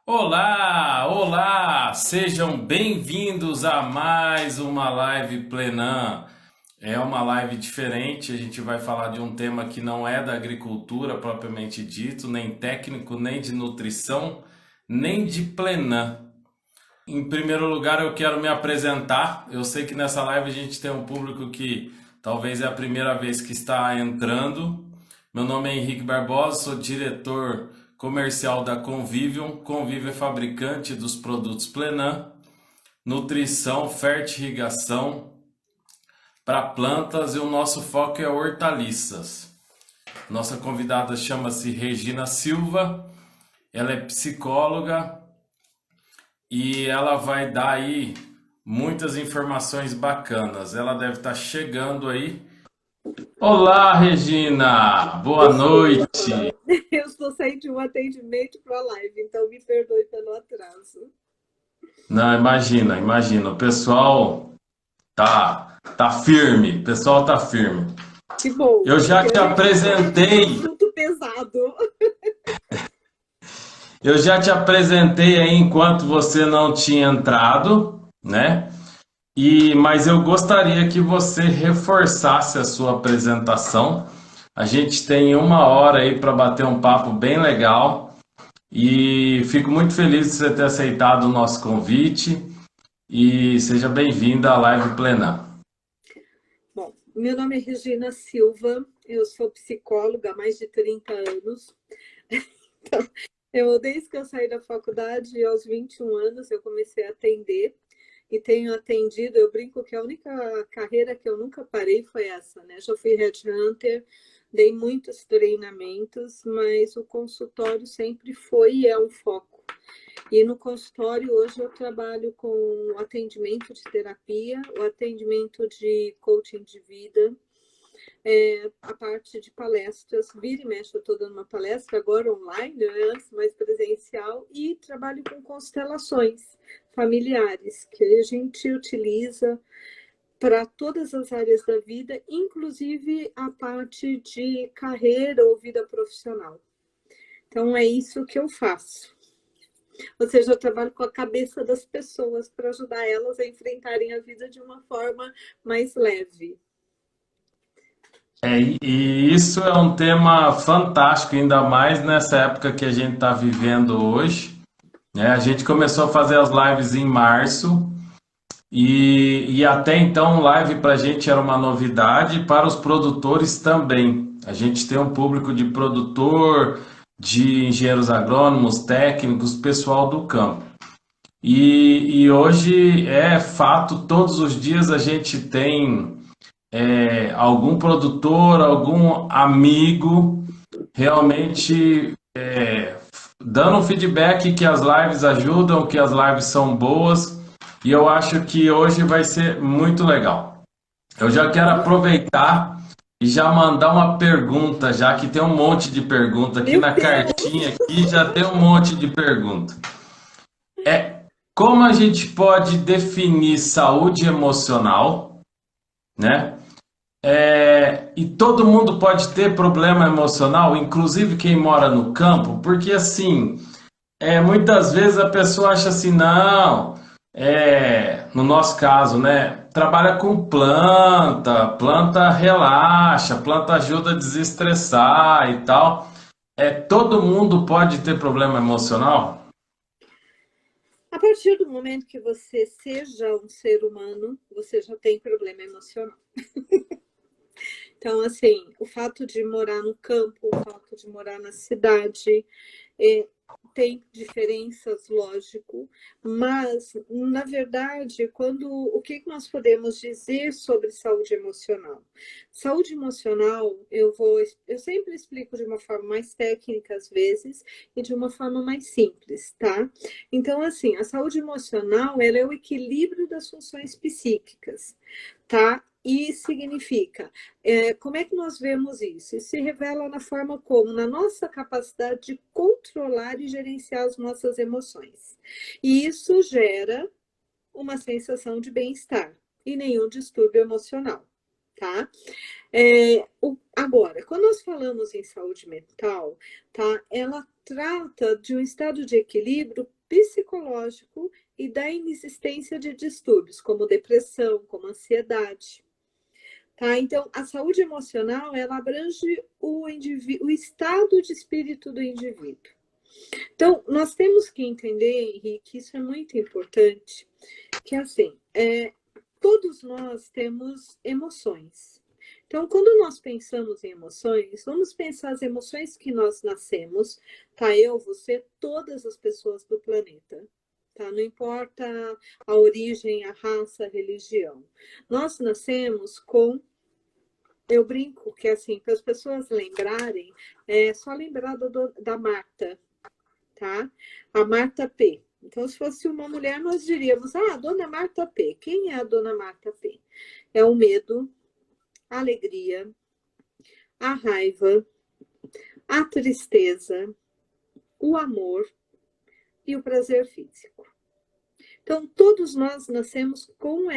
Olá, olá! Sejam bem-vindos a mais uma live Plenan. É uma live diferente, a gente vai falar de um tema que não é da agricultura propriamente dito, nem técnico, nem de nutrição, nem de Plenan. Em primeiro lugar, eu quero me apresentar. Eu sei que nessa live a gente tem um público que talvez é a primeira vez que está entrando. Meu nome é Henrique Barbosa, sou diretor comercial da Convivium. Convivio é fabricante dos produtos Plenan, nutrição, fertirrigação para plantas e o nosso foco é hortaliças. Nossa convidada chama-se Regina Silva, ela é psicóloga e ela vai dar aí muitas informações bacanas. Ela deve estar chegando aí. Olá, Regina! Boa noite! Eu estou saindo de um atendimento para a live, então me perdoe pelo atraso. Não, imagina, imagina. O pessoal tá firme. O pessoal tá firme. Que bom, Eu já porque te a gente vai falar de um apresentei. assunto pesado. Eu já te apresentei aí enquanto você não tinha entrado, né? Mas eu gostaria que você reforçasse a sua apresentação. A gente tem uma hora aí para bater um papo bem legal e fico muito feliz de você ter aceitado o nosso convite e seja bem-vinda à Live Plenar. Bom, meu nome é Regina Silva, eu sou psicóloga há mais de 30 anos. Então, desde que eu saí da faculdade, aos 21 anos, eu comecei a atender e tenho atendido. Eu brinco que a única carreira que eu nunca parei foi essa, né? Já fui headhunter, dei muitos treinamentos, mas o consultório sempre foi e é um foco. E no consultório, hoje, eu trabalho com o atendimento de terapia, o atendimento de coaching de vida, a parte de palestras. Vira e mexe, eu estou dando uma palestra agora online, né, antes mais presencial, e trabalho com constelações familiares, que a gente utiliza para todas as áreas da vida, inclusive a parte de carreira ou vida profissional. Então, é isso que eu faço. Ou seja, eu trabalho com a cabeça das pessoas para ajudar elas a enfrentarem a vida de uma forma mais leve. E isso é um tema fantástico, ainda mais nessa época que a gente está vivendo hoje, né? A gente começou a fazer as lives em março e até então live para a gente era uma novidade, para os produtores também. A gente tem um público de produtor, de engenheiros agrônomos, técnicos, pessoal do campo. E hoje é fato, todos os dias a gente tem algum produtor, algum amigo realmente dando um feedback que as lives ajudam, que as lives são boas, e eu acho que hoje vai ser muito legal. Eu já quero aproveitar e já mandar uma pergunta, já que tem um monte de pergunta aqui Meu na cartinha, Deus! aqui já tem um monte de pergunta. É como a gente pode definir saúde emocional, né? E todo mundo pode ter problema emocional, inclusive quem mora no campo, porque assim, muitas vezes a pessoa acha assim, não, no nosso caso, né? Trabalha com planta, planta relaxa, planta ajuda a desestressar e tal. Todo mundo pode ter problema emocional? A partir do momento que você seja um ser humano, você já tem problema emocional. Então, assim, o fato de morar no campo, o fato de morar na cidade, é, tem diferenças, lógico, mas, na verdade, o que nós podemos dizer sobre saúde emocional? Saúde emocional, eu sempre explico de uma forma mais técnica, às vezes, e de uma forma mais simples, tá? Então, assim, a saúde emocional, ela é o equilíbrio das funções psíquicas, tá? E significa, como é que nós vemos isso? Isso se revela na forma como, na nossa capacidade de controlar e gerenciar as nossas emoções. E isso gera uma sensação de bem-estar e nenhum distúrbio emocional, tá? Agora, quando nós falamos em saúde mental, tá? Ela trata de um estado de equilíbrio psicológico e da inexistência de distúrbios, como depressão, como ansiedade. Tá? Então, a saúde emocional, ela abrange o estado de espírito do indivíduo. Então, nós temos que entender, Henrique, isso é muito importante, que assim, todos nós temos emoções. Então, quando nós pensamos em emoções, vamos pensar as emoções que nós nascemos, tá? Eu, você, todas as pessoas do planeta, tá? Não importa a origem, a raça, a religião. Nós nascemos com, eu brinco que assim, para as pessoas lembrarem, é só lembrar da Marta, tá? A Marta P. Então, se fosse uma mulher, nós diríamos, a Dona Marta P. Quem é a Dona Marta P? É o medo, a alegria, a raiva, a tristeza, o amor e o prazer físico. Então, todos nós nascemos com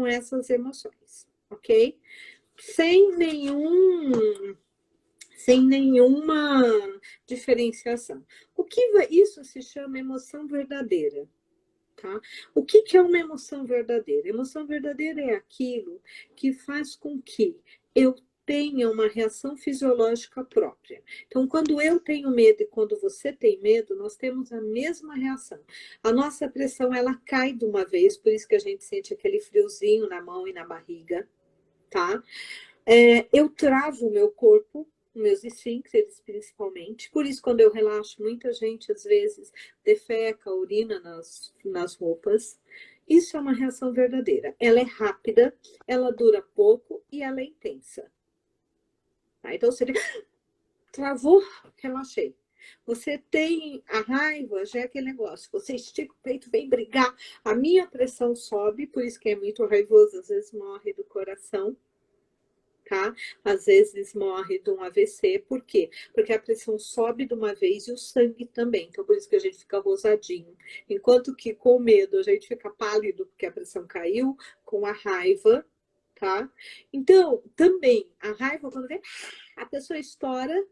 essas emoções, ok? Sem nenhuma diferenciação. Isso se chama emoção verdadeira. Tá? O que é uma emoção verdadeira? Emoção verdadeira é aquilo que faz com que eu tenha uma reação fisiológica própria. Então, quando eu tenho medo e quando você tem medo, nós temos a mesma reação. A nossa pressão, ela cai de uma vez, por isso que a gente sente aquele friozinho na mão e na barriga, tá? Eu travo o meu corpo, meus esfíncteres principalmente. Por isso, quando eu relaxo, muita gente às vezes defeca, urina nas roupas. Isso é uma reação verdadeira. Ela é rápida, ela dura pouco e ela é intensa. Tá? Então, você travou, relaxei. Você tem a raiva, já é aquele negócio. Você estica o peito, vem brigar. A minha pressão sobe, por isso que é muito raivoso, às vezes morre do coração. Tá? Às vezes morre de um AVC, por quê? Porque a pressão sobe de uma vez e o sangue também, então por isso que a gente fica rosadinho. Enquanto que com medo a gente fica pálido porque a pressão caiu, com a raiva, tá? Então, também, a raiva, quando vem, a pessoa estoura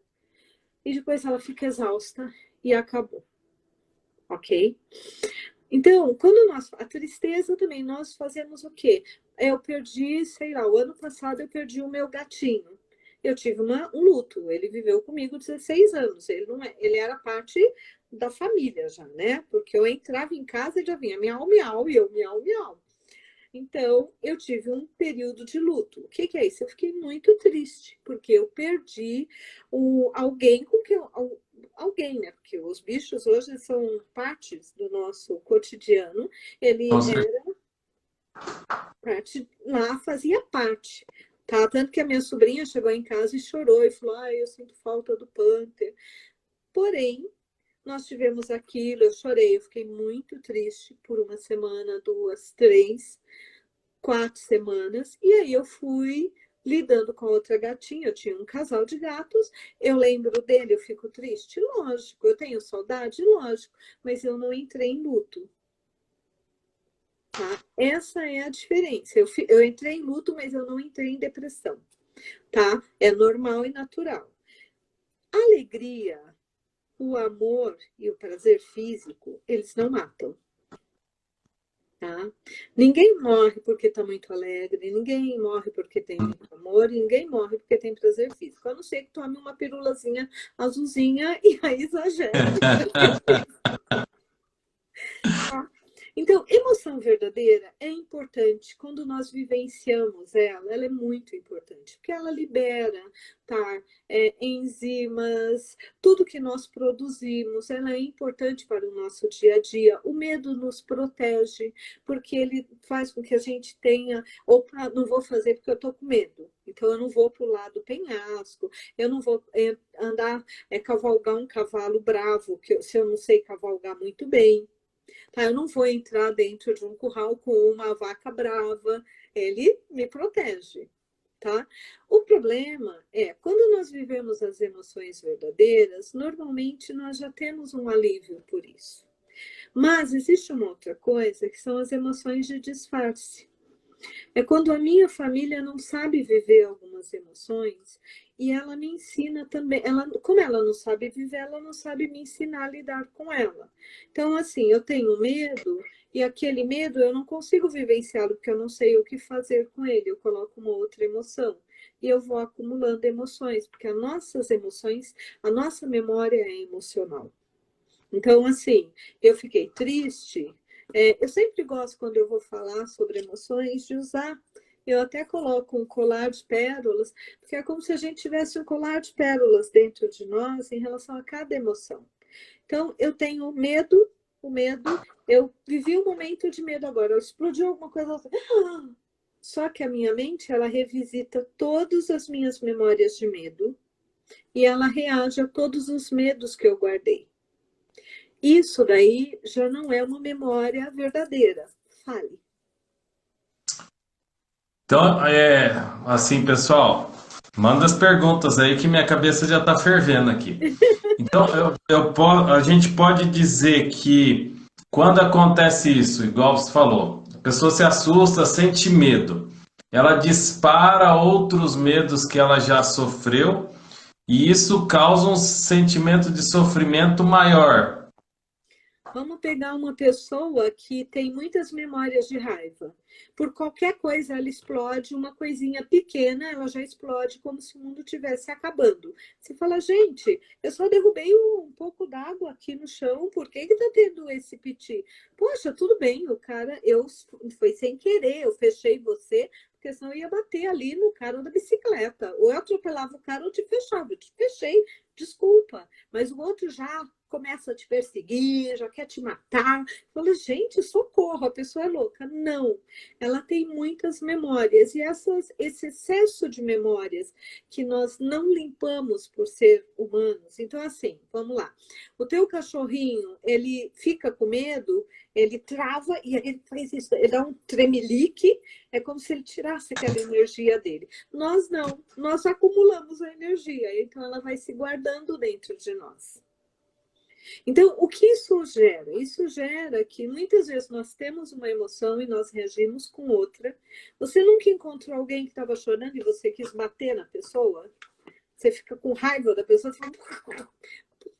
e depois ela fica exausta e acabou, ok? Então, a tristeza também, nós fazemos o quê? Eu perdi, sei lá, o ano passado eu perdi o meu gatinho. Eu tive um luto, ele viveu comigo 16 anos, ele era parte da família já, né? Porque eu entrava em casa e já vinha miau, miau, e eu miau, miau. Então, eu tive um período de luto. O que é isso? Eu fiquei muito triste, porque eu perdi alguém com que alguém, né? Porque os bichos hoje são partes do nosso cotidiano. Ele era parte, lá fazia parte. Tá? Tanto que a minha sobrinha chegou em casa e chorou e falou: eu sinto falta do Panther. Porém, nós tivemos aquilo, eu chorei, eu fiquei muito triste por uma semana, 2, 3, 4 semanas. E aí eu fui lidando com a outra gatinha, eu tinha um casal de gatos, eu lembro dele, eu fico triste? Lógico. Eu tenho saudade? Lógico. Mas eu não entrei em luto. Tá? Essa é a diferença. Eu entrei em luto, mas eu não entrei em depressão. Tá? É normal e natural. A alegria, o amor e o prazer físico, eles não matam. Tá? Ninguém morre porque está muito alegre, ninguém morre porque tem muito amor, e ninguém morre porque tem prazer físico. A não ser que tome uma pirulazinha azulzinha e aí exagere. Tá? Então, emoção verdadeira é importante quando nós vivenciamos ela é muito importante, porque ela libera, tá? Enzimas, tudo que nós produzimos, ela é importante para o nosso dia a dia. O medo nos protege, porque ele faz com que a gente tenha, opa, não vou fazer porque eu estou com medo, então eu não vou para o lado penhasco, eu não vou andar, cavalgar um cavalo bravo, se eu não sei cavalgar muito bem. Tá? Eu não vou entrar dentro de um curral com uma vaca brava, ele me protege. Tá? O problema é, quando nós vivemos as emoções verdadeiras, normalmente nós já temos um alívio por isso. Mas existe uma outra coisa, que são as emoções de disfarce. É quando a minha família não sabe viver algumas emoções e ela me ensina também. Como ela não sabe viver, ela não sabe me ensinar a lidar com ela. Então, assim, eu tenho medo e aquele medo eu não consigo vivenciá-lo porque eu não sei o que fazer com ele. Eu coloco uma outra emoção e eu vou acumulando emoções, porque as nossas emoções, a nossa memória é emocional. Então, assim, eu fiquei triste. Eu sempre gosto, quando eu vou falar sobre emoções, de usar. Eu até coloco um colar de pérolas, porque é como se a gente tivesse um colar de pérolas dentro de nós em relação a cada emoção. Então, eu tenho medo, o medo, eu vivi um momento de medo agora, explodiu alguma coisa. Só que a minha mente, ela revisita todas as minhas memórias de medo e ela reage a todos os medos que eu guardei. Isso daí já não é uma memória verdadeira. Fale. Então, assim, pessoal, manda as perguntas aí que minha cabeça já está fervendo aqui. Então, a gente pode dizer que quando acontece isso, igual você falou, a pessoa se assusta, sente medo, ela dispara outros medos que ela já sofreu e isso causa um sentimento de sofrimento maior. Vamos pegar uma pessoa que tem muitas memórias de raiva. Por qualquer coisa, ela explode, uma coisinha pequena, ela já explode como se o mundo estivesse acabando. Você fala, gente, eu só derrubei um pouco d'água aqui no chão, por que está tendo esse piti? Poxa, tudo bem, o cara, foi sem querer, eu fechei você, porque senão eu ia bater ali no cara da bicicleta. Ou eu atropelava o cara ou te fechava. Eu te fechei, desculpa. Mas o outro já começa a te perseguir, já quer te matar. Fala, gente, socorro, a pessoa é louca. Não, ela tem muitas memórias e esse excesso de memórias que nós não limpamos por ser humanos. Então, assim, vamos lá. O teu cachorrinho, ele fica com medo, ele trava e ele faz isso, ele dá um tremelique, é como se ele tirasse aquela energia dele. Nós não, nós acumulamos a energia, então ela vai se guardando dentro de nós. Então, o que isso gera? Isso gera que muitas vezes nós temos uma emoção e nós reagimos com outra. Você nunca encontrou alguém que estava chorando e você quis bater na pessoa? Você fica com raiva da pessoa, você fala,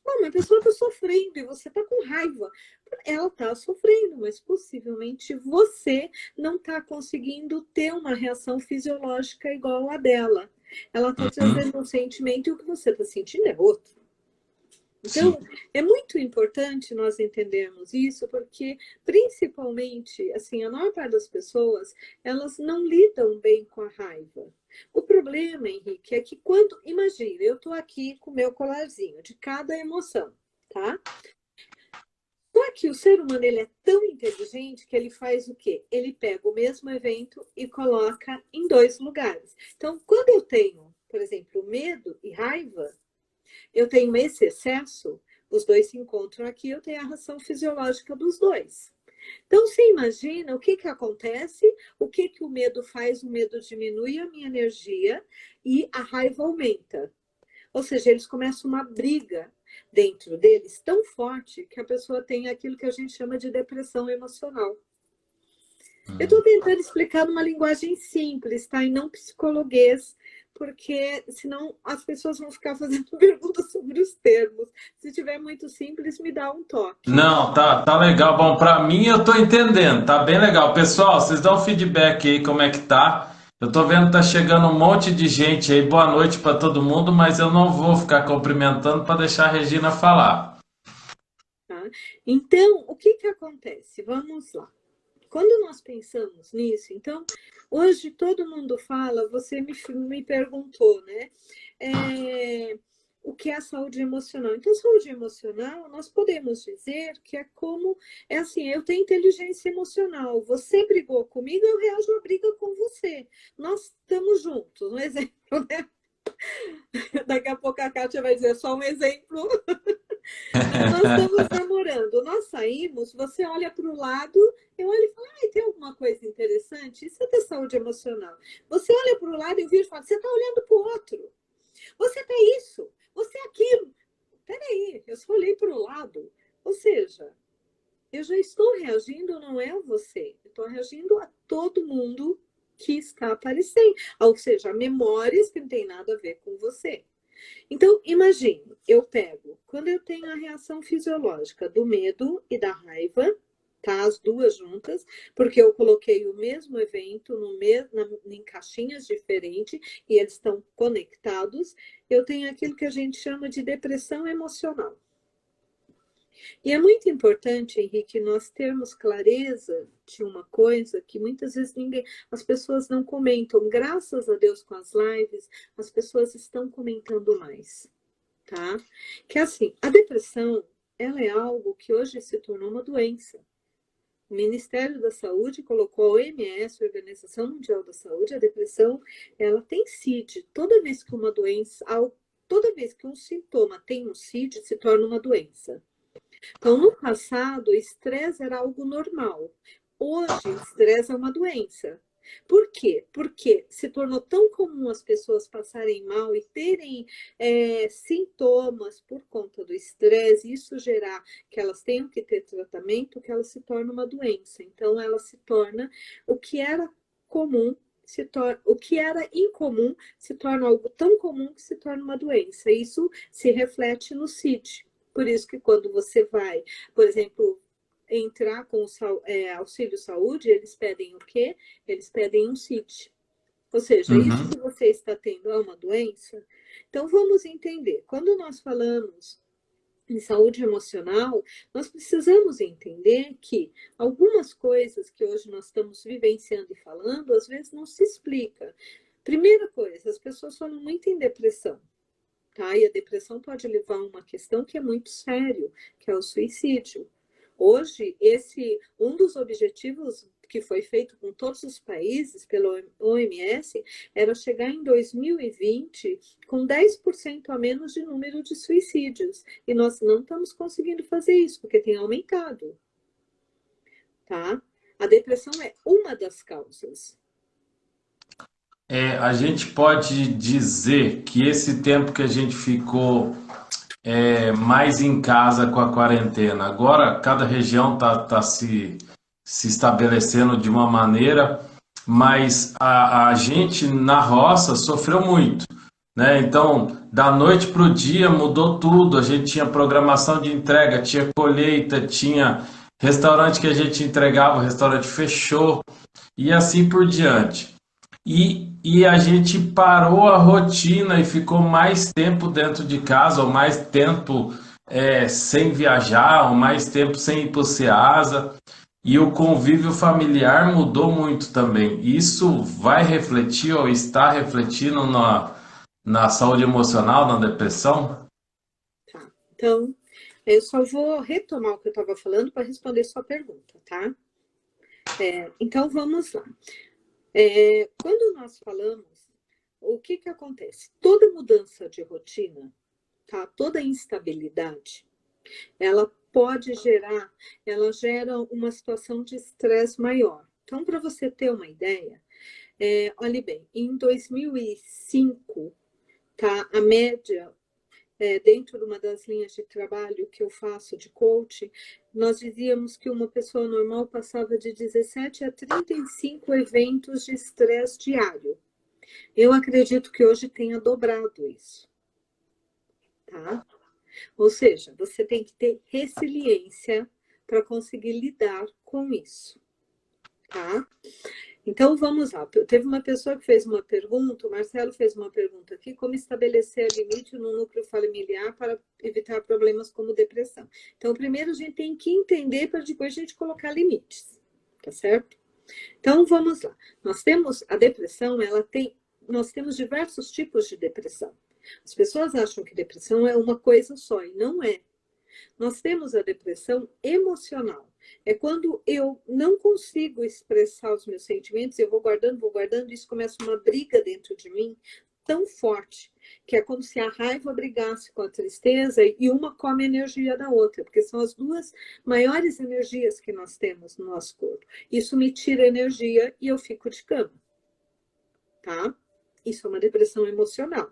não, mas a pessoa está sofrendo e você está com raiva. Ela está sofrendo, mas possivelmente você não está conseguindo ter uma reação fisiológica igual a dela. Ela está Uhum, trazendo um sentimento e o que você está sentindo é outro. Então, sim. é muito importante nós entendermos isso, porque, principalmente, assim, a maior parte das pessoas, elas não lidam bem com a raiva. O problema, Henrique, é que quando, imagina, eu estou aqui com o meu colarzinho de cada emoção, tá? Só que o ser humano, ele é tão inteligente que ele faz o quê? Ele pega o mesmo evento e coloca em dois lugares. Então, quando eu tenho, por exemplo, medo e raiva, eu tenho esse excesso, os dois se encontram aqui, eu tenho a reação fisiológica dos dois. Então, você imagina o que acontece, o que o medo faz, o medo diminui a minha energia e a raiva aumenta. Ou seja, eles começam uma briga dentro deles tão forte que a pessoa tem aquilo que a gente chama de depressão emocional. Eu estou tentando explicar numa linguagem simples, tá? E não psicologuês, porque senão as pessoas vão ficar fazendo perguntas sobre os termos. Se tiver muito simples, me dá um toque. Não, tá legal. Bom, pra mim eu tô entendendo, tá bem legal. Pessoal, vocês dão feedback aí como é que tá. Eu tô vendo que tá chegando um monte de gente aí. Boa noite pra todo mundo, mas eu não vou ficar cumprimentando pra deixar a Regina falar. Tá? Então, o que acontece? Vamos lá. Quando nós pensamos nisso, então, hoje todo mundo fala, você me perguntou, né? O que é a saúde emocional? Então, saúde emocional, nós podemos dizer que é como, é assim, eu tenho inteligência emocional, você brigou comigo, eu reajo à briga com você. Nós estamos juntos, um exemplo, né? Daqui a pouco a Kátia vai dizer só um exemplo. Nós estamos namorando, nós saímos, você olha para o lado, eu olho e falo, ai, tem alguma coisa interessante? Isso é ter saúde emocional. Você olha para o lado e eu viro e falo, você está olhando para o outro. Você tá isso, você é aquilo. Peraí, eu só olhei para o lado. Ou seja, eu já estou reagindo, não é a você. Eu estou reagindo a todo mundo que está aparecendo, ou seja, memórias que não tem nada a ver com você. Então, imagine, eu pego, quando eu tenho a reação fisiológica do medo e da raiva, tá? As duas juntas, porque eu coloquei o mesmo evento em caixinhas diferentes e eles estão conectados, eu tenho aquilo que a gente chama de depressão emocional. E é muito importante, Henrique, nós termos clareza de uma coisa que muitas vezes as pessoas não comentam. Graças a Deus, com as lives, as pessoas estão comentando mais, tá? Que assim, a depressão, ela é algo que hoje se tornou uma doença. O Ministério da Saúde colocou a OMS, a Organização Mundial da Saúde, a depressão, ela tem CID. Toda vez que uma doença, toda vez que um sintoma tem um CID, se torna uma doença. Então, no passado, o estresse era algo normal. Hoje, o estresse é uma doença. Por quê? Porque se tornou tão comum as pessoas passarem mal e terem sintomas por conta do estresse, isso gerar que elas tenham que ter tratamento, que ela se torna uma doença. Então, ela se torna o que era comum, o que era incomum se torna algo tão comum que se torna uma doença. Isso se reflete no CID. Por isso que quando você vai, por exemplo, entrar com o auxílio saúde, eles pedem o quê? Eles pedem um CID. Ou seja, isso que você está tendo é uma doença? Então, vamos entender. Quando nós falamos em saúde emocional, nós precisamos entender que algumas coisas que hoje nós estamos vivenciando e falando, às vezes não se explica. Primeira coisa, as pessoas falam muito em depressão. Tá? E a depressão pode levar a uma questão que é muito sério, que é o suicídio. Hoje, um dos objetivos que foi feito com todos os países pela OMS era chegar em 2020 com 10% a menos de número de suicídios. E nós não estamos conseguindo fazer isso, porque tem aumentado. Tá? A depressão é uma das causas. A gente pode dizer que esse tempo que a gente ficou mais em casa com a quarentena, agora cada região está se estabelecendo de uma maneira, mas a gente na roça sofreu muito, né? Então, da noite para o dia mudou tudo, a gente tinha programação de entrega, tinha colheita, tinha restaurante que a gente entregava, o restaurante fechou, e assim por diante. E a gente parou a rotina e ficou mais tempo dentro de casa, ou mais tempo sem viajar, ou mais tempo sem ir para o Ceasa. E o convívio familiar mudou muito também. Isso vai refletir ou está refletindo na saúde emocional, na depressão? Tá. Então, eu só vou retomar o que eu estava falando para responder sua pergunta, tá? Então, vamos lá. Quando nós falamos, o que acontece? Toda mudança de rotina, tá? Toda instabilidade, ela gera uma situação de estresse maior. Então, para você ter uma ideia, olhe bem, em 2005, tá? A média, dentro de uma das linhas de trabalho que eu faço de coaching, nós dizíamos que uma pessoa normal passava de 17 a 35 eventos de estresse diário. Eu acredito que hoje tenha dobrado isso, tá? Ou seja, você tem que ter resiliência para conseguir lidar com isso, tá? Então, vamos lá. Teve uma pessoa que fez uma pergunta, o Marcelo fez uma pergunta aqui, como estabelecer limite no núcleo familiar para evitar problemas como depressão. Então, primeiro a gente tem que entender para depois a gente colocar limites, tá certo? Então, vamos lá. Nós temos a depressão, nós temos diversos tipos de depressão. As pessoas acham que depressão é uma coisa só, e não é. Nós temos a depressão emocional. É quando eu não consigo expressar os meus sentimentos, eu vou guardando, e isso começa uma briga dentro de mim tão forte, que é como se a raiva brigasse com a tristeza e uma come a energia da outra, porque são as duas maiores energias que nós temos no nosso corpo. Isso me tira energia e eu fico de cama, tá? Isso é uma depressão emocional.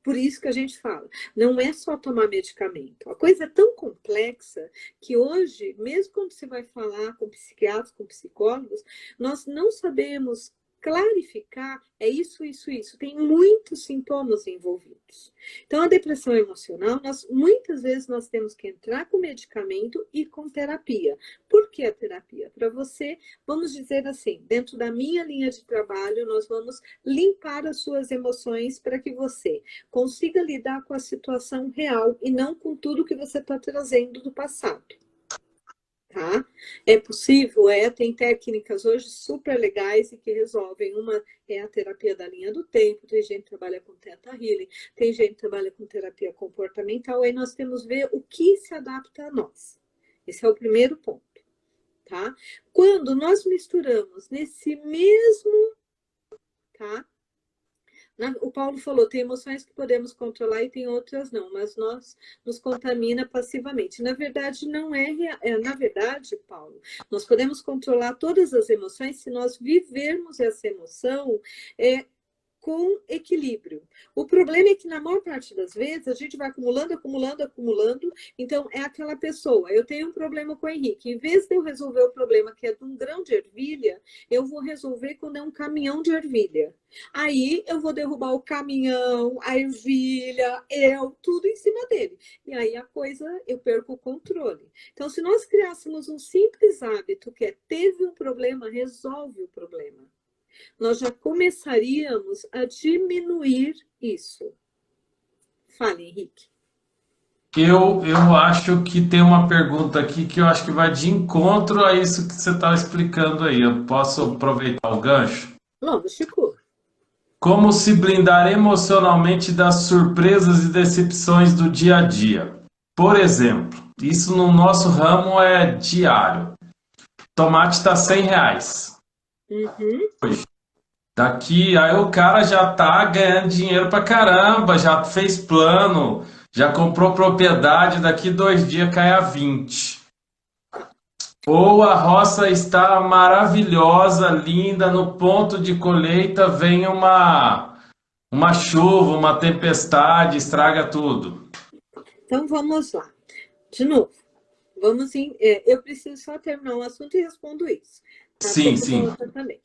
Por isso que a gente fala, não é só tomar medicamento. A coisa é tão complexa que hoje, mesmo quando você vai falar com psiquiatras, com psicólogos, nós não sabemos clarificar, é isso, isso, isso. Tem muitos sintomas envolvidos. Então, a depressão emocional, muitas vezes nós temos que entrar com medicamento e com terapia. Por que a terapia? Para você, vamos dizer assim, dentro da minha linha de trabalho, nós vamos limpar as suas emoções para que você consiga lidar com a situação real e não com tudo que você está trazendo do passado. Tá? É possível, tem técnicas hoje super legais e que resolvem. Uma é a terapia da linha do tempo, tem gente que trabalha com Theta Healing, tem gente que trabalha com terapia comportamental, aí nós temos que ver o que se adapta a nós. Esse é o primeiro ponto, tá? Quando nós misturamos nesse mesmo, tá? O Paulo falou, tem emoções que podemos controlar e tem outras não, mas nós nos contamina passivamente. Na verdade, não é, na verdade, Paulo, nós podemos controlar todas as emoções se nós vivermos essa emoção com equilíbrio. O problema é que, na maior parte das vezes, a gente vai acumulando, acumulando, acumulando. Então, é aquela pessoa. Eu tenho um problema com o Henrique. Em vez de eu resolver o problema que é de um grão de ervilha, eu vou resolver quando é um caminhão de ervilha. Aí, eu vou derrubar o caminhão, a ervilha, tudo em cima dele. E aí, a coisa, eu perco o controle. Então, se nós criássemos um simples hábito que é, teve um problema, resolve o problema, nós já começaríamos a diminuir isso. Fale, Henrique. Eu acho que tem uma pergunta aqui que eu acho que vai de encontro a isso que você está explicando aí. Eu posso aproveitar o gancho? Lógico. Como se blindar emocionalmente das surpresas e decepções do dia a dia? Por exemplo, isso no nosso ramo é diário. Tomate está R$ 100. Uhum. Daqui, aí o cara já tá ganhando dinheiro pra caramba, já fez plano, já comprou propriedade, daqui 2 dias cai a 20. Ou a roça está maravilhosa, linda, no ponto de colheita vem uma chuva, uma tempestade, estraga tudo. Então, vamos lá. De novo. Eu preciso só terminar um assunto e respondo isso. Tá? Sim, sim. Também.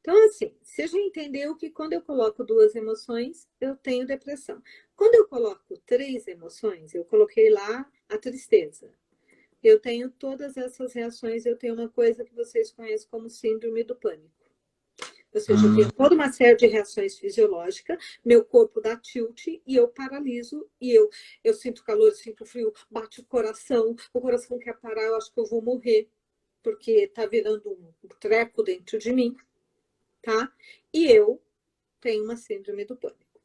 Então, assim, você já entendeu que quando eu coloco 2 emoções, eu tenho depressão. Quando eu coloco 3 emoções, eu coloquei lá a tristeza. Eu tenho todas essas reações, eu tenho uma coisa que vocês conhecem como síndrome do pânico. Ou seja, eu tenho toda uma série de reações fisiológicas, meu corpo dá tilt e eu paraliso, e eu sinto calor, eu sinto frio, bate o coração quer parar, eu acho que eu vou morrer, porque tá virando um treco dentro de mim, tá? E eu tenho uma síndrome do pânico.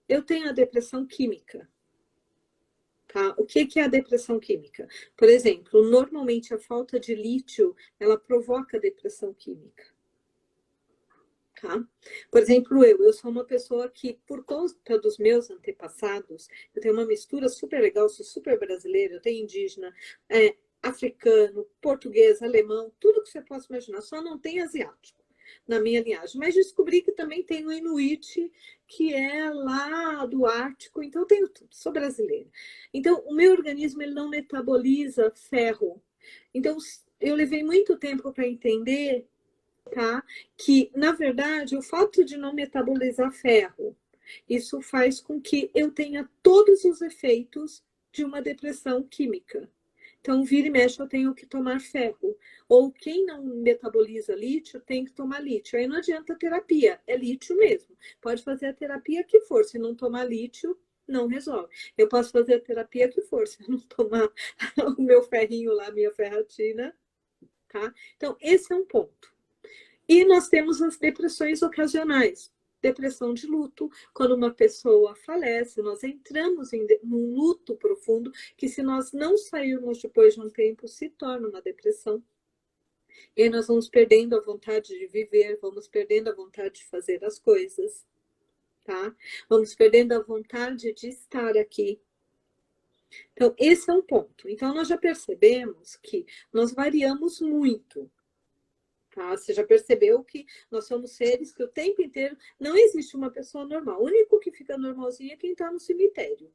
Eu tenho a depressão química. Tá? O que é a depressão química? Por exemplo, normalmente a falta de lítio, ela provoca depressão química. Tá? Por exemplo, eu sou uma pessoa que, por conta dos meus antepassados, eu tenho uma mistura super legal, sou super brasileira, eu tenho indígena, africano, português, alemão, tudo que você possa imaginar, só não tem asiático na minha linhagem. Mas descobri que também tem o Inuit, que é lá do Ártico, então eu tenho tudo, sou brasileira. Então, o meu organismo ele não metaboliza ferro. Então, eu levei muito tempo para entender, tá? Que, na verdade, o fato de não metabolizar ferro, isso faz com que eu tenha todos os efeitos de uma depressão química. Então, vira e mexe, eu tenho que tomar ferro. Ou quem não metaboliza lítio, tem que tomar lítio. Aí não adianta terapia, é lítio mesmo. Pode fazer a terapia que for, se não tomar lítio, não resolve. Eu posso fazer a terapia que for, se não tomar o meu ferrinho lá, minha ferratina, tá? Então, esse é um ponto. E nós temos as depressões ocasionais. Depressão de luto, quando uma pessoa falece, nós entramos num luto profundo, que se nós não sairmos depois de um tempo, se torna uma depressão. E aí nós vamos perdendo a vontade de viver, vamos perdendo a vontade de fazer as coisas, tá? Vamos perdendo a vontade de estar aqui. Então, esse é um ponto. Então, nós já percebemos que nós variamos muito. Tá? Você já percebeu que nós somos seres que o tempo inteiro não existe uma pessoa normal. O único que fica normalzinho é quem está no cemitério.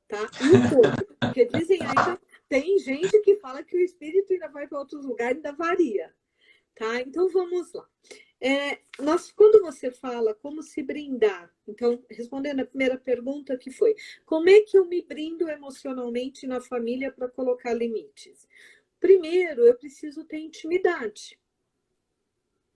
Tá? E o corpo. Porque dizem ainda, tem gente que fala que o espírito ainda vai para outros lugares, ainda varia. Tá? Então vamos lá. Quando você fala como se brindar, então, respondendo a primeira pergunta que foi, como é que eu me brindo emocionalmente na família para colocar limites? Primeiro, eu preciso ter intimidade.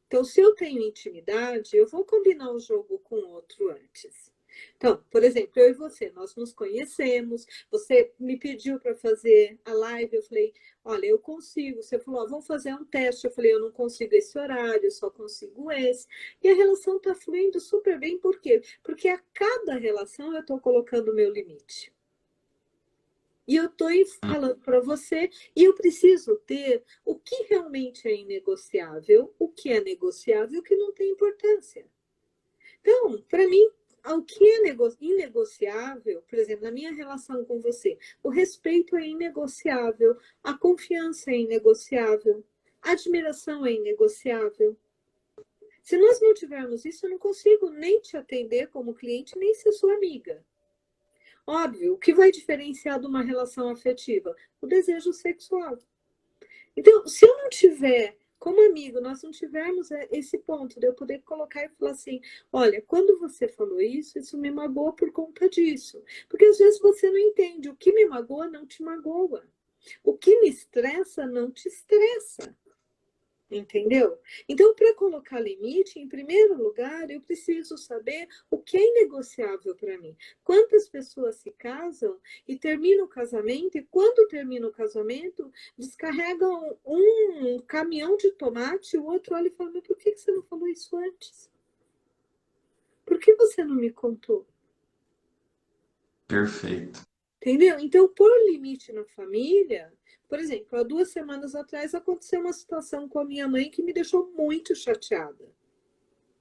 Então, se eu tenho intimidade, eu vou combinar o jogo com o outro antes. Então, por exemplo, eu e você, nós nos conhecemos, você me pediu para fazer a live, eu falei, olha, eu consigo. Você falou, ó, vamos fazer um teste. Eu falei, eu não consigo esse horário, eu só consigo esse. E a relação está fluindo super bem, por quê? Porque a cada relação eu estou colocando o meu limite. E eu estou falando para você, e eu preciso ter o que realmente é inegociável, o que é negociável e o que não tem importância. Então, para mim, o que é inegociável, por exemplo, na minha relação com você, o respeito é inegociável, a confiança é inegociável, a admiração é inegociável. Se nós não tivermos isso, eu não consigo nem te atender como cliente, nem ser sua amiga. Óbvio, o que vai diferenciar de uma relação afetiva? O desejo sexual. Então, se eu não tiver, como amigo, nós não tivermos esse ponto de eu poder colocar e falar assim, olha, quando você falou isso me magoou por conta disso. Porque às vezes você não entende, o que me magoa não te magoa. O que me estressa não te estressa. Entendeu? Então, para colocar limite, em primeiro lugar, eu preciso saber o que é inegociável para mim. Quantas pessoas se casam e terminam o casamento, e quando termina o casamento, descarregam um caminhão de tomate, o outro olha e fala, mas por que você não falou isso antes? Por que você não me contou? Perfeito. Entendeu? Então, pôr limite na família, por exemplo, há 2 semanas atrás aconteceu uma situação com a minha mãe que me deixou muito chateada.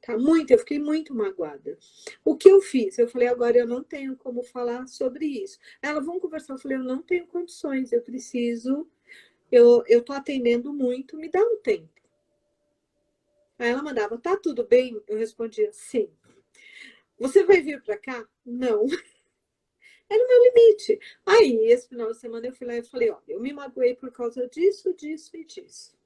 Tá? Muito, eu fiquei muito magoada. O que eu fiz? Eu falei, agora eu não tenho como falar sobre isso. Ela, vamos conversar. Eu falei, eu não tenho condições, eu preciso, eu tô atendendo muito, me dá um tempo. Aí ela mandava, tá tudo bem? Eu respondia, sim. Você vai vir para cá? Não. Era o meu limite. Aí, esse final de semana, eu fui lá e falei, olha, eu me magoei por causa disso, disso e disso.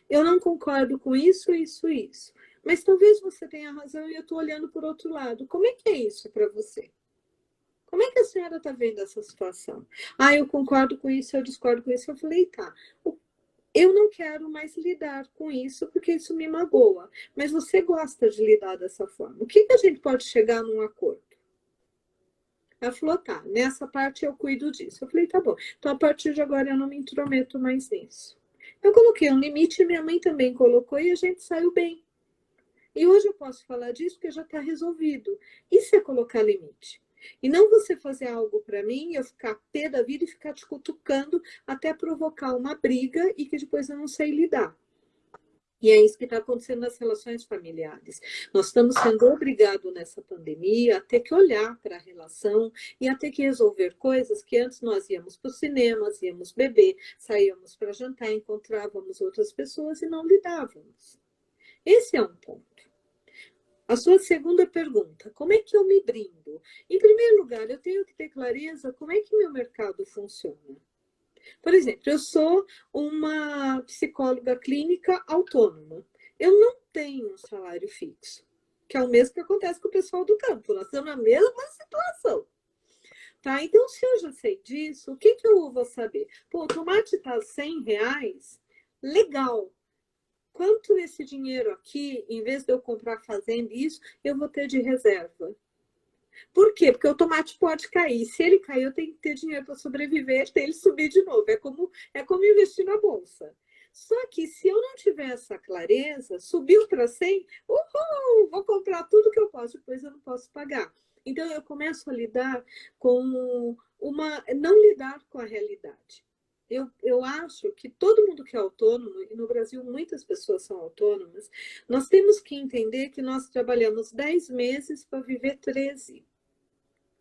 Eu não concordo com isso, isso e isso. Mas talvez você tenha razão e eu estou olhando por outro lado. Como é que é isso para você? Como é que a senhora está vendo essa situação? Ah, eu concordo com isso, eu discordo com isso. Eu falei, tá, eu não quero mais lidar com isso porque isso me magoa. Mas você gosta de lidar dessa forma. O que a gente pode chegar num acordo? Ela falou, tá, nessa parte eu cuido disso. Eu falei, tá bom. Então, a partir de agora, eu não me intrometo mais nisso. Eu coloquei um limite, minha mãe também colocou e a gente saiu bem. E hoje eu posso falar disso porque já está resolvido. Isso é colocar limite. E não você fazer algo para mim, eu ficar pé da vida e ficar te cutucando até provocar uma briga e que depois eu não sei lidar. E é isso que está acontecendo nas relações familiares. Nós estamos sendo obrigados nessa pandemia a ter que olhar para a relação e a ter que resolver coisas que antes nós íamos para o cinema, íamos beber, saíamos para jantar, encontrávamos outras pessoas e não lidávamos. Esse é um ponto. A sua segunda pergunta, como é que eu me brindo? Em primeiro lugar, eu tenho que ter clareza como é que meu mercado funciona. Por exemplo, eu sou uma psicóloga clínica autônoma. Eu não tenho um salário fixo, que é o mesmo que acontece com o pessoal do campo. Nós estamos na mesma situação. Tá? Então, se eu já sei disso, o que eu vou saber? Pô, o tomate está R$100, legal. Quanto esse dinheiro aqui, em vez de eu comprar fazendo isso, eu vou ter de reserva? Por quê? Porque o tomate pode cair. Se ele cair, eu tenho que ter dinheiro para sobreviver até ele subir de novo. É como investir na bolsa. Só que se eu não tiver essa clareza, subiu para 100, uhul, vou comprar tudo que eu posso, depois eu não posso pagar. Então eu começo a lidar com não lidar com a realidade. Eu acho que todo mundo que é autônomo, e no Brasil muitas pessoas são autônomas, nós temos que entender que nós trabalhamos 10 meses para viver 13.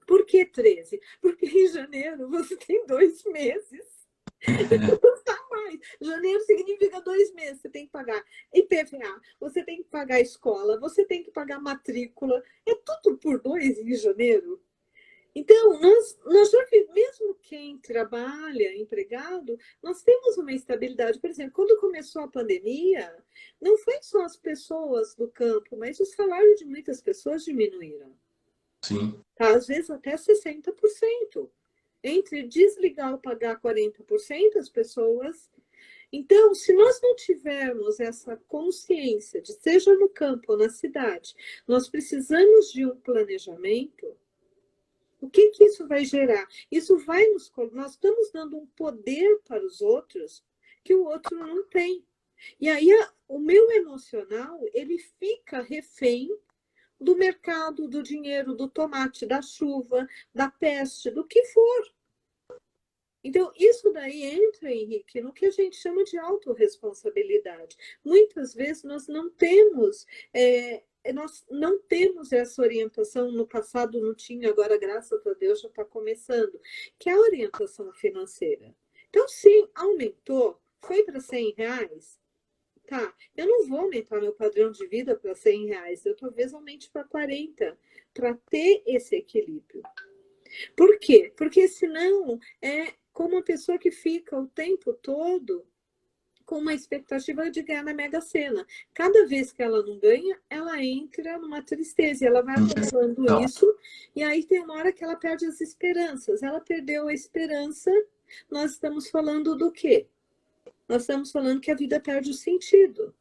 Por que 13? Porque em janeiro você tem 2 meses. Não dá mais. Janeiro significa 2 meses. Você tem que pagar IPVA, você tem que pagar escola, você tem que pagar matrícula. É tudo por 2 em janeiro. Então, nós já mesmo quem trabalha, empregado, nós temos uma estabilidade. Por exemplo, quando começou a pandemia, não foi só as pessoas do campo, mas o salário de muitas pessoas diminuíram. Sim. Tá? Às vezes até 60%. Entre desligar ou pagar 40%, as pessoas. Então, se nós não tivermos essa consciência de, seja no campo ou na cidade, nós precisamos de um planejamento. O que isso vai gerar? Isso vai nos. Nós estamos dando um poder para os outros que o outro não tem. E aí o meu emocional, ele fica refém do mercado, do dinheiro, do tomate, da chuva, da peste, do que for. Então, isso daí entra, Henrique, no que a gente chama de autorresponsabilidade. Muitas vezes nós não temos essa orientação, no passado não tinha, agora, graças a Deus, já está começando, que é a orientação financeira. Então, sim, aumentou, foi para R$ 100, tá, eu não vou aumentar meu padrão de vida para R$ 100, eu talvez aumente para 40, para ter esse equilíbrio. Por quê? Porque senão é como uma pessoa que fica o tempo todo com uma expectativa de ganhar na Mega Sena. Cada vez que ela não ganha, ela entra numa tristeza, e ela vai acumulando Então, isso, e aí tem uma hora que ela perde as esperanças. Ela perdeu a esperança, nós estamos falando do quê? Nós estamos falando que a vida perde o sentido.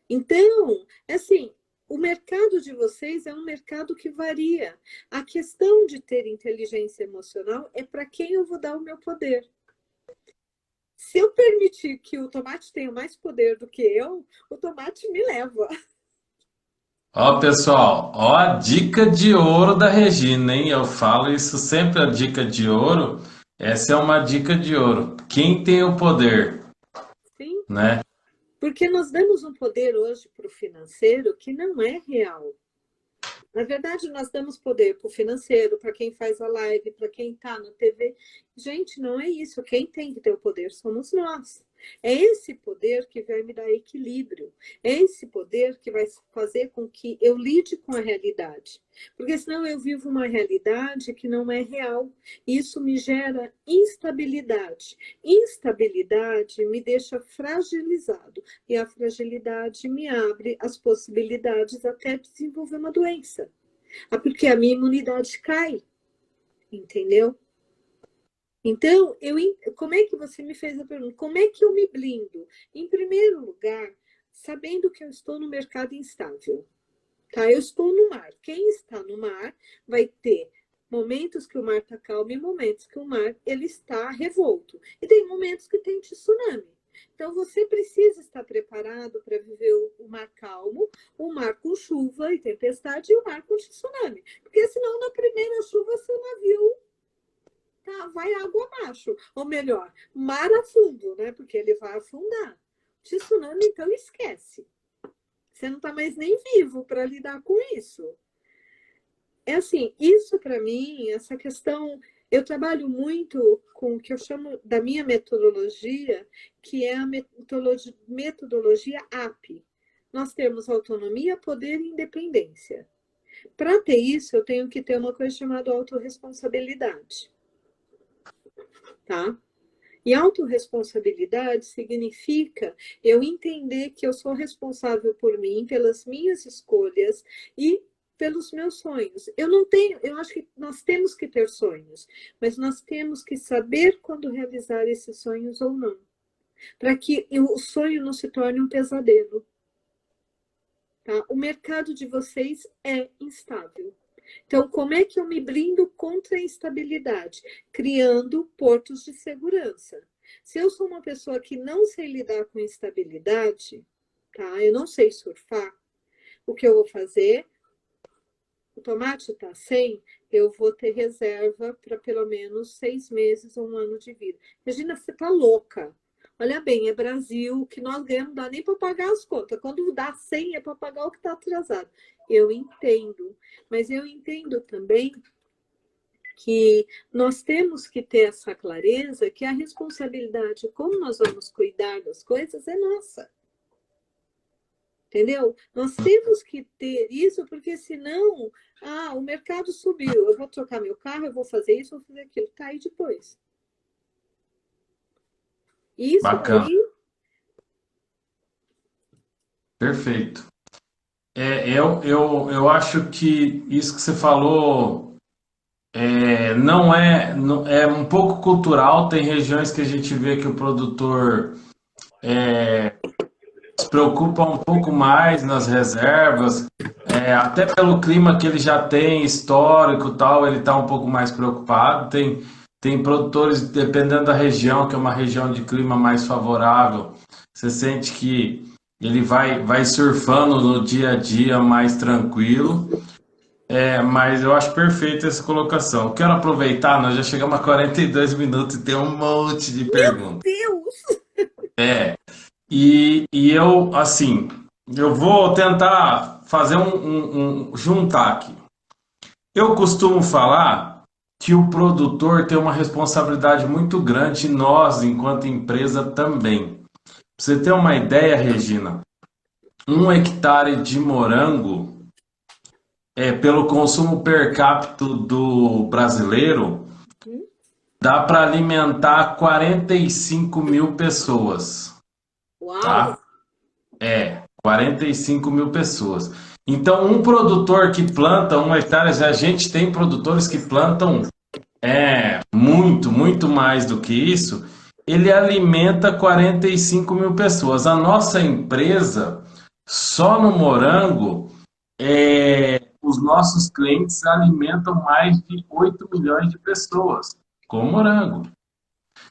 Então, assim, o mercado de vocês é um mercado que varia. A questão de ter inteligência emocional é para quem eu vou dar o meu poder. Se eu permitir que o tomate tenha mais poder do que eu, o tomate me leva. ó, pessoal, ó a dica de ouro da Regina, hein? Eu falo isso sempre, a dica de ouro. Essa é uma dica de ouro. Quem tem o poder, Sim, né? porque nós damos um poder hoje para o financeiro que não é real. Na verdade, nós damos poder para o financeiro, para quem faz a live, para quem está na TV. Gente, não é isso. Quem tem que ter o poder somos nós. É esse poder que vai me dar equilíbrio. É esse poder que vai fazer com que eu lide com a realidade. Porque senão eu vivo uma realidade que não é real. Isso me gera instabilidade. Instabilidade me deixa fragilizado. E a fragilidade me abre as possibilidades até desenvolver uma doença. Porque a minha imunidade cai, entendeu? Então, como é que você me fez a pergunta? Como é que eu me blindo? Em primeiro lugar, sabendo que eu estou no mercado instável. Tá? Eu estou no mar. Quem está no mar vai ter momentos que o mar está calmo e momentos que o mar ele está revolto. E tem momentos que tem tsunami. Então, você precisa estar preparado para viver o mar calmo, o mar com chuva e tempestade e o mar com tsunami. Porque senão, na primeira chuva, seu navio vai água abaixo. Ou melhor, mar a fundo, né? Porque ele vai afundar. Tsunami, então, esquece. Você não está mais nem vivo para lidar com isso. É assim, isso para mim, essa questão, eu trabalho muito com o que eu chamo da minha metodologia, que é a metodologia AP. Nós temos autonomia, poder e independência. Para ter isso, eu tenho que ter uma coisa chamada autorresponsabilidade. Tá? E autorresponsabilidade significa eu entender que eu sou responsável por mim, pelas minhas escolhas e pelos meus sonhos. Eu acho que nós temos que ter sonhos, mas nós temos que saber quando realizar esses sonhos ou não, para que o sonho não se torne um pesadelo. Tá? O mercado de vocês é instável. Então, como é que eu me blindo contra a instabilidade? Criando portos de segurança. Se eu sou uma pessoa que não sei lidar com instabilidade, tá? Eu não sei surfar, o que eu vou fazer? O tomate está 100, eu vou ter reserva para pelo menos 6 meses ou 1 ano de vida. Regina, você está louca. Olha bem, é Brasil, que nós ganhamos, não dá nem para pagar as contas. Quando dá 100 é para pagar o que está atrasado. Eu entendo, mas eu entendo também que nós temos que ter essa clareza que a responsabilidade, como nós vamos cuidar das coisas, é nossa. Entendeu? Nós temos que ter isso, porque senão, o mercado subiu, eu vou trocar meu carro, eu vou fazer isso, vou fazer aquilo. Tá aí depois. Isso Bacana, daí, perfeito. Eu acho que isso que você falou é um pouco cultural. Tem regiões que a gente vê que o produtor se preocupa um pouco mais nas reservas, até pelo clima que ele já tem, histórico e tal, ele está um pouco mais preocupado. Tem produtores, dependendo da região, que é uma região de clima mais favorável, você sente que ele vai surfando no dia a dia mais tranquilo. Mas eu acho perfeita essa colocação. Eu quero aproveitar, nós já chegamos a 42 minutos e tem um monte de perguntas. Deus! E eu, assim, eu vou tentar fazer juntar aqui. Eu costumo falar que o produtor tem uma responsabilidade muito grande, e nós, enquanto empresa, também. Pra você ter uma ideia, Regina, 1 hectare de morango, pelo consumo per capita do brasileiro, dá para alimentar 45 mil pessoas, Uau! tá? 45 mil pessoas. Então, um produtor que planta 1 hectare, a gente tem produtores que plantam muito, muito mais do que isso, ele alimenta 45 mil pessoas. A nossa empresa, só no morango, os nossos clientes alimentam mais de 8 milhões de pessoas com morango.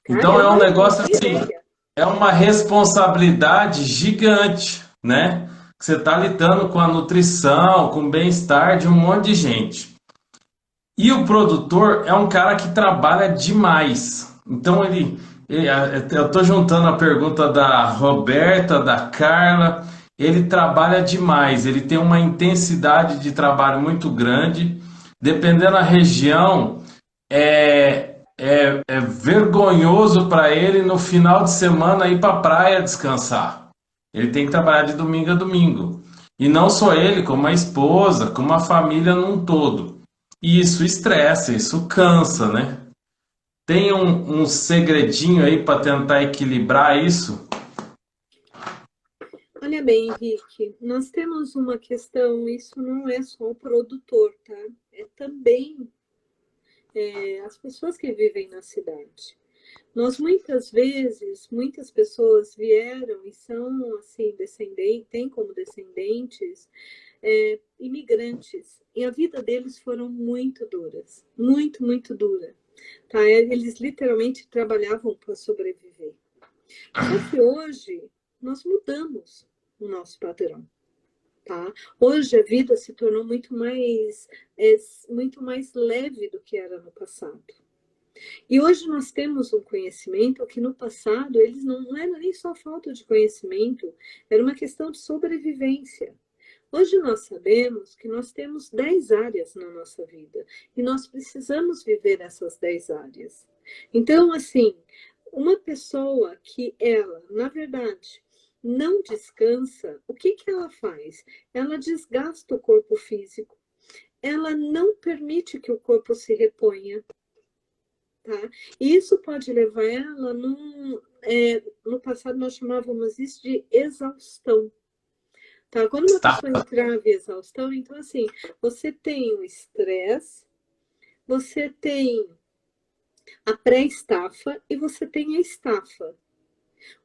Então, é Caramba, um eu não negócio tinha assim, ideia. é uma responsabilidade gigante, né? Que você está lidando com a nutrição, com o bem-estar de um monte de gente. E o produtor é um cara que trabalha demais. Então eu estou juntando a pergunta da Roberta, da Carla. Ele trabalha demais, ele tem uma intensidade de trabalho muito grande. Dependendo da região, é vergonhoso para ele no final de semana ir para a praia descansar. Ele tem que trabalhar de domingo a domingo. E não só ele, como a esposa, como a família num todo. E isso estressa, isso cansa, né? Tem um segredinho aí para tentar equilibrar isso? Olha bem, Henrique, nós temos uma questão, isso não é só o produtor, tá? É também as pessoas que vivem na cidade. Nós muitas vezes, muitas pessoas vieram e são assim descendentes, têm como descendentes imigrantes e a vida deles foram muito duras, muito, muito dura, tá? Eles literalmente trabalhavam para sobreviver. Só que hoje nós mudamos o nosso padrão. Tá? Hoje a vida se tornou muito mais leve do que era no passado. E hoje nós temos um conhecimento que no passado eles não era nem só falta de conhecimento, era uma questão de sobrevivência. Hoje nós sabemos que nós temos 10 áreas na nossa vida e nós precisamos viver essas 10 áreas. Então, assim, uma pessoa que ela, na verdade, não descansa, o que que ela faz? Ela desgasta o corpo físico, ela não permite que o corpo se reponha, tá? E isso pode levar ela no passado nós chamávamos isso de exaustão. Tá? Quando uma Está. pessoa entrava em exaustão, então assim, você tem o estresse, você tem a pré-estafa e você tem a estafa.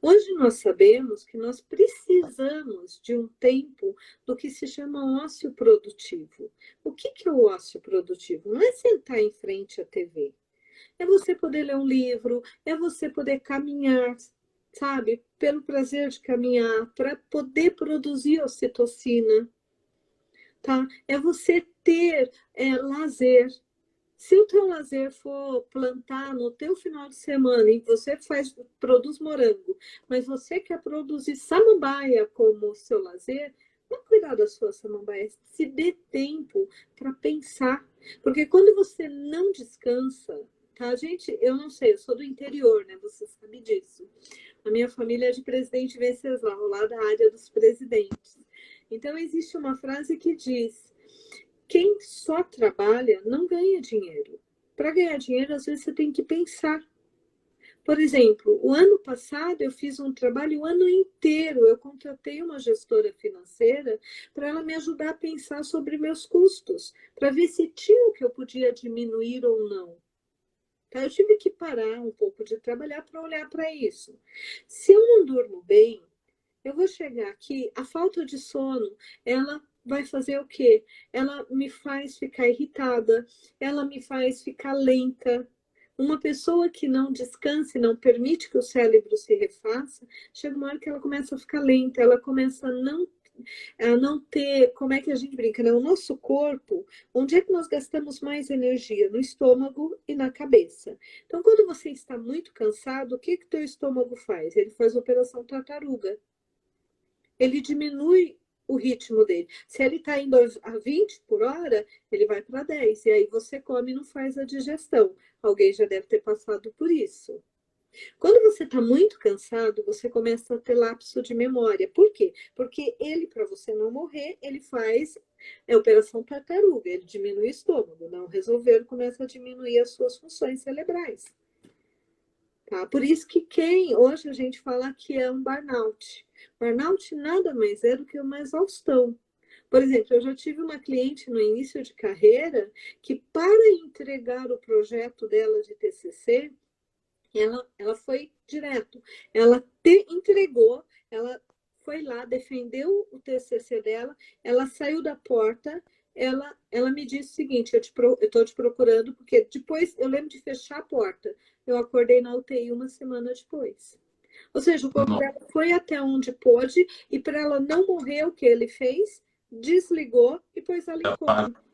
Hoje nós sabemos que nós precisamos de um tempo do que se chama ócio produtivo. O que é o ócio produtivo? Não é sentar em frente à TV. É você poder ler um livro, é você poder caminhar, sabe? Pelo prazer de caminhar, para poder produzir ocitocina, tá? É você ter lazer. Se o teu lazer for plantar no teu final de semana e você produz morango, mas você quer produzir samambaia como seu lazer, vá cuidar da sua samambaia. Se dê tempo para pensar. Porque quando você não descansa, tá, gente? Eu não sei, eu sou do interior, né? Você sabe disso. A minha família é de Presidente Venceslau, lá da área dos presidentes. Então, existe uma frase que diz: quem só trabalha não ganha dinheiro. Para ganhar dinheiro, às vezes você tem que pensar. Por exemplo, o ano passado eu fiz um trabalho o ano inteiro. Eu contratei uma gestora financeira para ela me ajudar a pensar sobre meus custos, para ver se tinha o que eu podia diminuir ou não. Tá? Eu tive que parar um pouco de trabalhar para olhar para isso. Se eu não durmo bem, eu vou chegar aqui, a falta de sono, ela vai fazer o quê? Ela me faz ficar irritada, ela me faz ficar lenta. Uma pessoa que não descansa e não permite que o cérebro se refaça, chega uma hora que ela começa a ficar lenta, ela começa a não ter, como é que a gente brinca, né? O nosso corpo, onde é que nós gastamos mais energia? No estômago e na cabeça. Então, quando você está muito cansado, o que que teu estômago faz? Ele faz a operação tartaruga. Ele diminui o ritmo dele. Se ele está indo a 20 por hora, ele vai para 10. E aí você come e não faz a digestão. Alguém já deve ter passado por isso. Quando você está muito cansado, você começa a ter lapso de memória. Por quê? Porque ele, para você não morrer, ele faz a operação tartaruga. Ele diminui o estômago. Não resolver, começa a diminuir as suas funções cerebrais. Tá? Por isso que hoje a gente fala que é um burnout. Burnout nada mais é do que uma exaustão. Por exemplo, eu já tive uma cliente no início de carreira que, para entregar o projeto dela de TCC, ela foi direto. Ela entregou, ela foi lá, defendeu o TCC dela, ela saiu da porta, ela me disse o seguinte: eu estou te procurando, porque depois eu lembro de fechar a porta. Eu acordei na UTI uma semana depois. Ou seja, o corpo dela foi até onde pôde, e para ela não morrer, o que ele fez? Desligou e pôs ela em coma.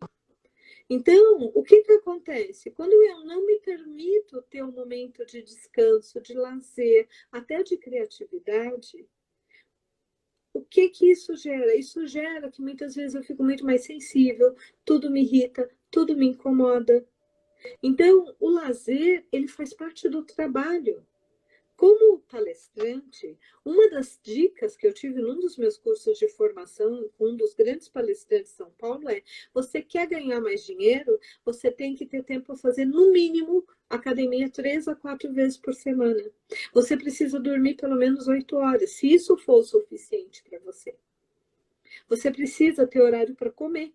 Então, o que que acontece? Quando eu não me permito ter um momento de descanso, de lazer, até de criatividade, o que que isso gera? Isso gera que muitas vezes eu fico muito mais sensível, tudo me irrita, tudo me incomoda. Então, o lazer, ele faz parte do trabalho. Como palestrante, uma das dicas que eu tive num dos meus cursos de formação, com um dos grandes palestrantes de São Paulo, é: você quer ganhar mais dinheiro, você tem que ter tempo para fazer, no mínimo, academia 3 a 4 vezes por semana. Você precisa dormir pelo menos 8 horas, se isso for o suficiente para você. Você precisa ter horário para comer.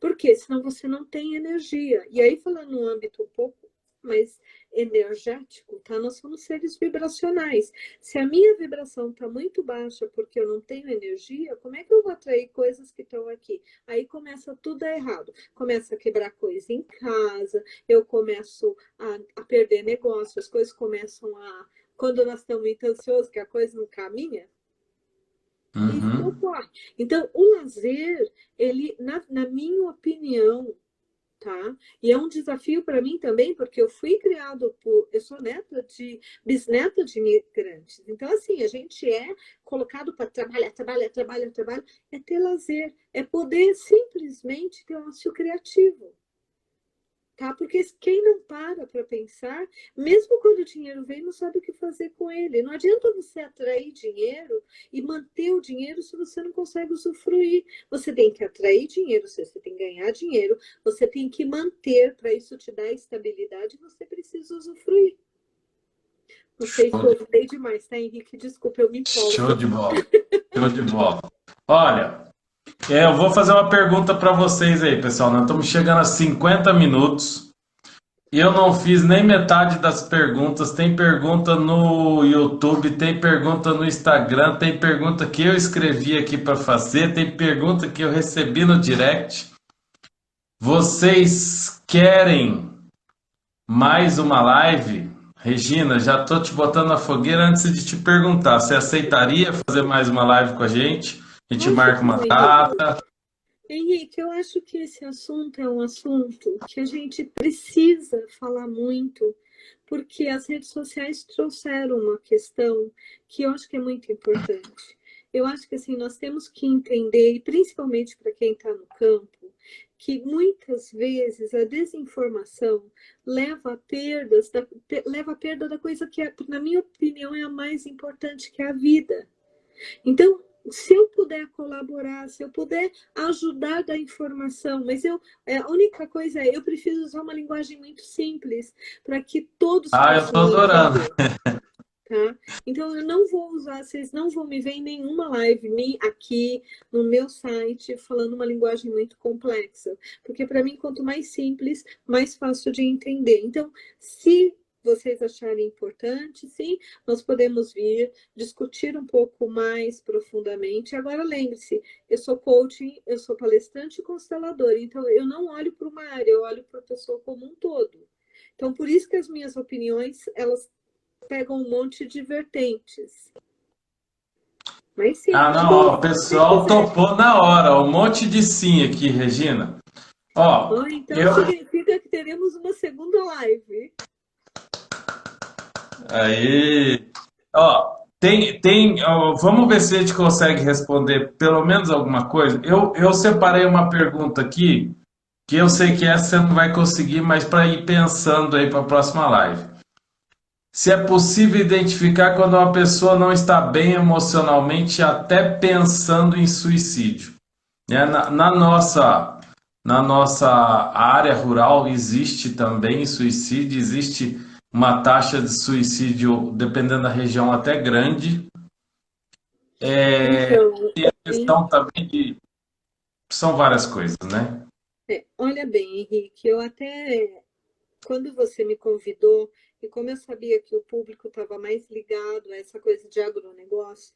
Por quê? Senão você não tem energia. E aí, falando no âmbito um pouco mais energético, tá? Nós somos seres vibracionais. Se a minha vibração está muito baixa porque eu não tenho energia, como é que eu vou atrair coisas que estão aqui? Aí começa tudo a errado. Começa a quebrar coisa em casa, eu começo a perder negócio, as coisas começam a... Quando nós estamos muito ansiosos, que a coisa não caminha, isso ocorre. Então, o lazer, ele, na minha opinião, tá? E é um desafio para mim também, porque eu sou bisneta de imigrantes. Então, assim, a gente é colocado para trabalhar, é ter lazer, é poder simplesmente ter um ócio criativo. Tá? Porque quem não para pensar, mesmo quando o dinheiro vem, não sabe o que fazer com ele. Não adianta você atrair dinheiro e manter o dinheiro se você não consegue usufruir. Você tem que atrair dinheiro, você tem que ganhar dinheiro, você tem que manter, para isso te dar estabilidade, você precisa usufruir. Não sei se eu falei demais, tá, Henrique? Desculpa, eu me empolgo. Show de bola. Show de bola. Olha, eu vou fazer uma pergunta para vocês aí, pessoal. Nós estamos chegando a 50 minutos e eu não fiz nem metade das perguntas. Tem pergunta no YouTube, tem pergunta no Instagram, tem pergunta que eu escrevi aqui para fazer, tem pergunta que eu recebi no direct. Vocês querem mais uma live? Regina, já tô te botando na fogueira antes de te perguntar. Você aceitaria fazer mais uma live com a gente? A gente marca uma data. Henrique, eu acho que esse assunto é um assunto que a gente precisa falar muito, porque as redes sociais trouxeram uma questão que eu acho que é muito importante. Eu acho que assim, nós temos que entender, e principalmente para quem está no campo, que muitas vezes a desinformação leva a perda da coisa que, na minha opinião, é a mais importante, que é a vida. Então, se eu puder colaborar, se eu puder ajudar a dar informação, mas a única coisa é, eu preciso usar uma linguagem muito simples para que todos Ah, eu tô possam adorando. entender. Tá? Então, eu não vou usar, vocês não vão me ver em nenhuma live aqui no meu site falando uma linguagem muito complexa, porque para mim, quanto mais simples, mais fácil de entender. Então, se vocês acharem importante, sim, nós podemos vir discutir um pouco mais profundamente. Agora, lembre-se, eu sou coaching, eu sou palestrante e consteladora, então eu não olho para uma área, eu olho para a pessoa como um todo. Então, por isso que as minhas opiniões, elas pegam um monte de vertentes. Mas sim, Ah, tá não, bom, ó, se o você pessoal quiser. topou na hora, um monte de sim aqui, Regina. Ó, Então eu significa que teremos uma segunda live. aí, ó, ó, vamos ver se a gente consegue responder pelo menos alguma coisa. Eu separei uma pergunta aqui que eu sei que essa você não vai conseguir, mas para ir pensando aí para a próxima live. Se é possível identificar quando uma pessoa não está bem emocionalmente, até pensando em suicídio. Né? Na nossa área rural existe também suicídio, existe uma taxa de suicídio, dependendo da região, até grande. Então, Questão também de. São várias coisas, né? olha bem, Henrique, eu até, quando você me convidou, e como eu sabia que o público estava mais ligado a essa coisa de agronegócio,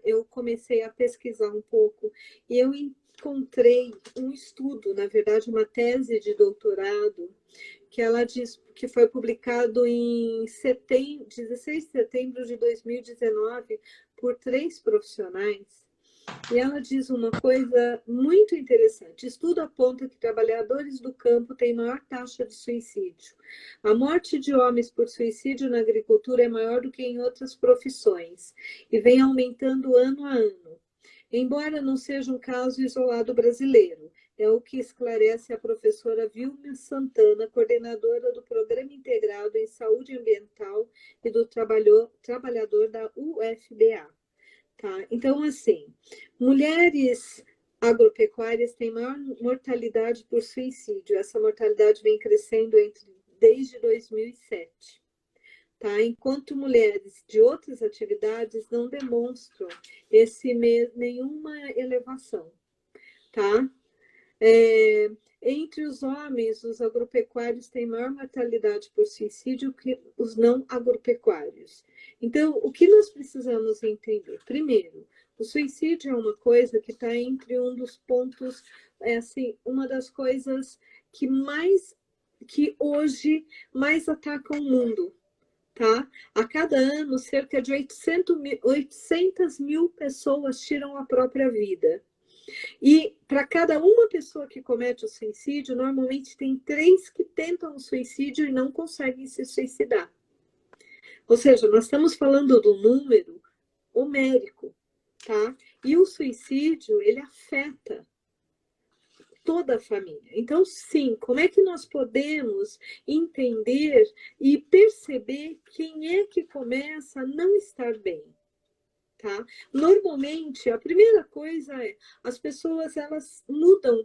eu comecei a pesquisar um pouco e eu encontrei um estudo, na verdade, uma tese de doutorado, que ela diz que foi publicado em 16 de setembro de 2019 por 3 profissionais. E ela diz uma coisa muito interessante. Estudo aponta que trabalhadores do campo têm maior taxa de suicídio. A morte de homens por suicídio na agricultura é maior do que em outras profissões e vem aumentando ano a ano. Embora não seja um caso isolado brasileiro, é o que esclarece a professora Vilma Santana, coordenadora do Programa Integrado em Saúde Ambiental e do Trabalhador da UFBA. Tá? Então, assim, mulheres agropecuárias têm maior mortalidade por suicídio. Essa mortalidade vem crescendo desde 2007. Tá? Enquanto mulheres de outras atividades não demonstram nenhuma elevação. Tá? Entre os homens, os agropecuários têm maior mortalidade por suicídio que os não agropecuários. Então, o que nós precisamos entender? Primeiro, o suicídio é uma coisa que está entre um dos pontos, assim, uma das coisas que hoje mais atacam o mundo. Tá? A cada ano, cerca de 800 mil pessoas tiram a própria vida. E para cada uma pessoa que comete o suicídio, normalmente tem 3 que tentam o suicídio e não conseguem se suicidar. Ou seja, nós estamos falando do número homérico, tá? E o suicídio, ele afeta toda a família. Então, sim, como é que nós podemos entender e perceber quem é que começa a não estar bem? Tá? Normalmente, a primeira coisa é, as pessoas, elas mudam,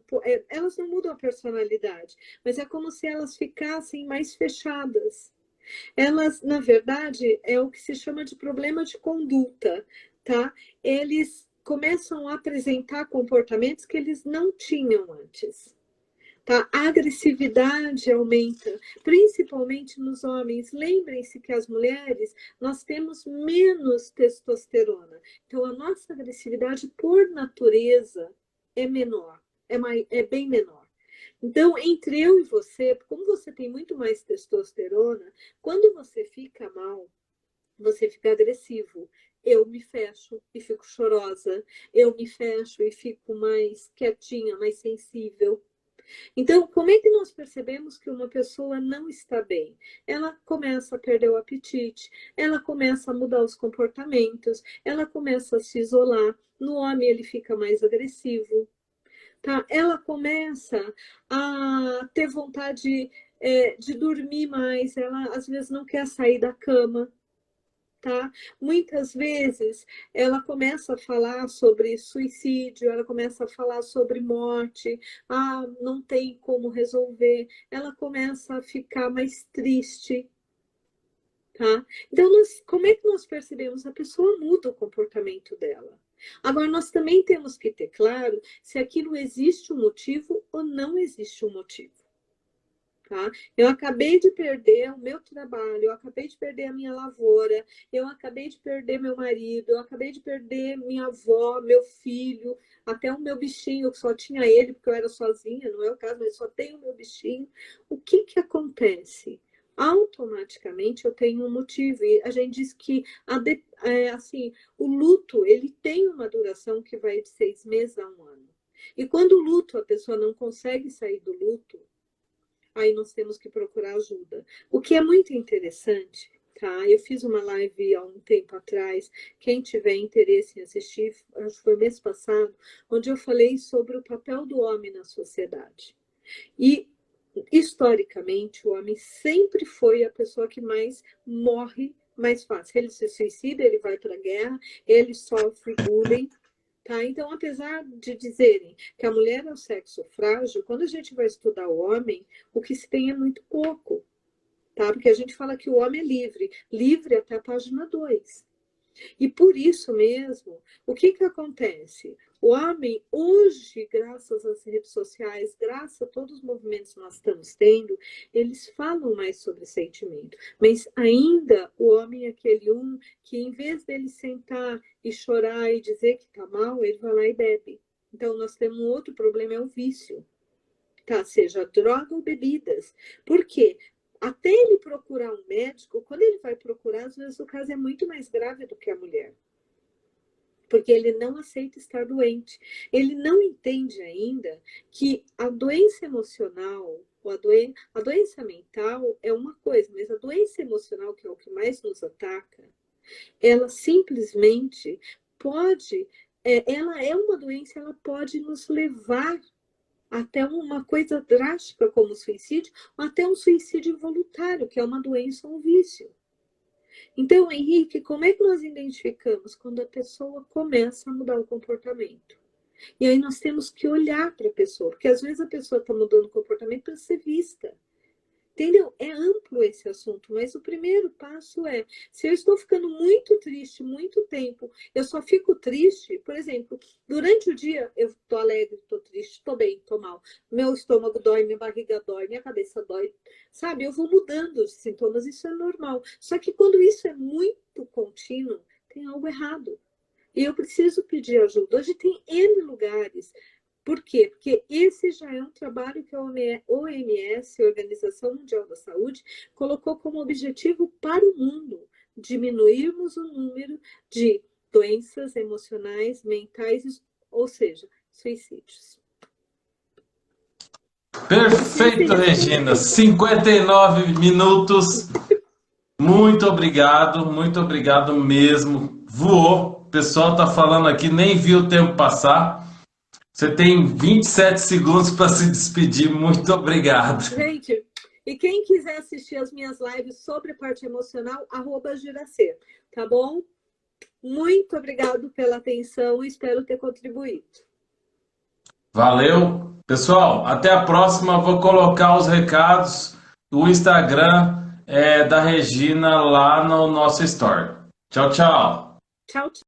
elas não mudam a personalidade, mas é como se elas ficassem mais fechadas. Elas, na verdade, é o que se chama de problema de conduta, tá? Eles começam a apresentar comportamentos que eles não tinham antes. Tá? A agressividade aumenta, principalmente nos homens. Lembrem-se que as mulheres, nós temos menos testosterona. Então, a nossa agressividade, por natureza, é menor, é bem menor. Então, entre eu e você, como você tem muito mais testosterona, quando você fica mal, você fica agressivo. Eu me fecho e fico chorosa. Eu me fecho e fico mais quietinha, mais sensível. Então, como é que nós percebemos que uma pessoa não está bem? Ela começa a perder o apetite, ela começa a mudar os comportamentos, ela começa a se isolar. No homem, ele fica mais agressivo, tá? Ela começa a ter vontade de dormir mais, ela às vezes não quer sair da cama. tá? Muitas vezes ela começa a falar sobre suicídio, ela começa a falar sobre morte, não tem como resolver, ela começa a ficar mais triste, tá? Então, como é que nós percebemos? A pessoa muda o comportamento dela. Agora, nós também temos que ter claro se aquilo existe um motivo ou não existe um motivo. Tá? Eu acabei de perder o meu trabalho, eu acabei de perder a minha lavoura, eu acabei de perder meu marido, eu acabei de perder minha avó, meu filho, até o meu bichinho, que só tinha ele, porque eu era sozinha, não é o caso, mas só tenho o meu bichinho. O que que acontece? Automaticamente eu tenho um motivo, e a gente diz que assim, o luto ele tem uma duração que vai de 6 meses a 1 ano. E quando o luto, a pessoa não consegue sair do luto, aí nós temos que procurar ajuda. O que é muito interessante, tá? Eu fiz uma live há um tempo atrás, quem tiver interesse em assistir, acho que foi mês passado, onde eu falei sobre o papel do homem na sociedade. E, historicamente, o homem sempre foi a pessoa que mais morre mais fácil. Ele se suicida, ele vai para a guerra, ele sofre bullying. Tá? Então, apesar de dizerem que a mulher é o sexo frágil, quando a gente vai estudar o homem, o que se tem é muito pouco. Tá? Porque a gente fala que o homem é livre, livre até a página 2. E por isso mesmo, o que que acontece? O homem, hoje, graças às redes sociais, graças a todos os movimentos que nós estamos tendo, eles falam mais sobre sentimento. Mas ainda o homem é aquele que, em vez dele sentar e chorar e dizer que está mal, ele vai lá e bebe. Então, nós temos um outro problema, é o vício. Tá? Seja droga ou bebidas. Por quê? Até ele procurar um médico, quando ele vai procurar, às vezes o caso é muito mais grave do que a mulher. Porque ele não aceita estar doente. Ele não entende ainda que a doença emocional, ou a doença mental é uma coisa, mas a doença emocional, que é o que mais nos ataca, ela simplesmente pode, ela é uma doença, ela pode nos levar até uma coisa drástica como o suicídio, ou até um suicídio involuntário, que é uma doença ou um vício. Então, Henrique, como é que nós identificamos quando a pessoa começa a mudar o comportamento? E aí nós temos que olhar para a pessoa, porque às vezes a pessoa está mudando o comportamento para ser vista. Entendeu? É amplo esse assunto, mas o primeiro passo é, se eu estou ficando muito triste, muito tempo, eu só fico triste, por exemplo, durante o dia eu estou alegre, estou triste, estou bem, estou mal, meu estômago dói, minha barriga dói, minha cabeça dói, sabe? Eu vou mudando os sintomas, isso é normal. Só que quando isso é muito contínuo, tem algo errado. E eu preciso pedir ajuda. Hoje tem N lugares. Por quê? Porque esse já é um trabalho que a OMS, a Organização Mundial da Saúde, colocou como objetivo para o mundo, diminuirmos o número de doenças emocionais, mentais, ou seja, suicídios. Perfeito, Regina. 59 minutos. Muito obrigado mesmo. Voou. O pessoal está falando aqui, nem viu o tempo passar. Você tem 27 segundos para se despedir. Muito obrigado. Gente, e quem quiser assistir as minhas lives sobre a parte emocional, @Giracê, tá bom? Muito obrigado pela atenção e espero ter contribuído. Valeu. Pessoal, até a próxima. Vou colocar os recados, o Instagram da Regina lá no nosso story. Tchau, tchau. Tchau, tchau.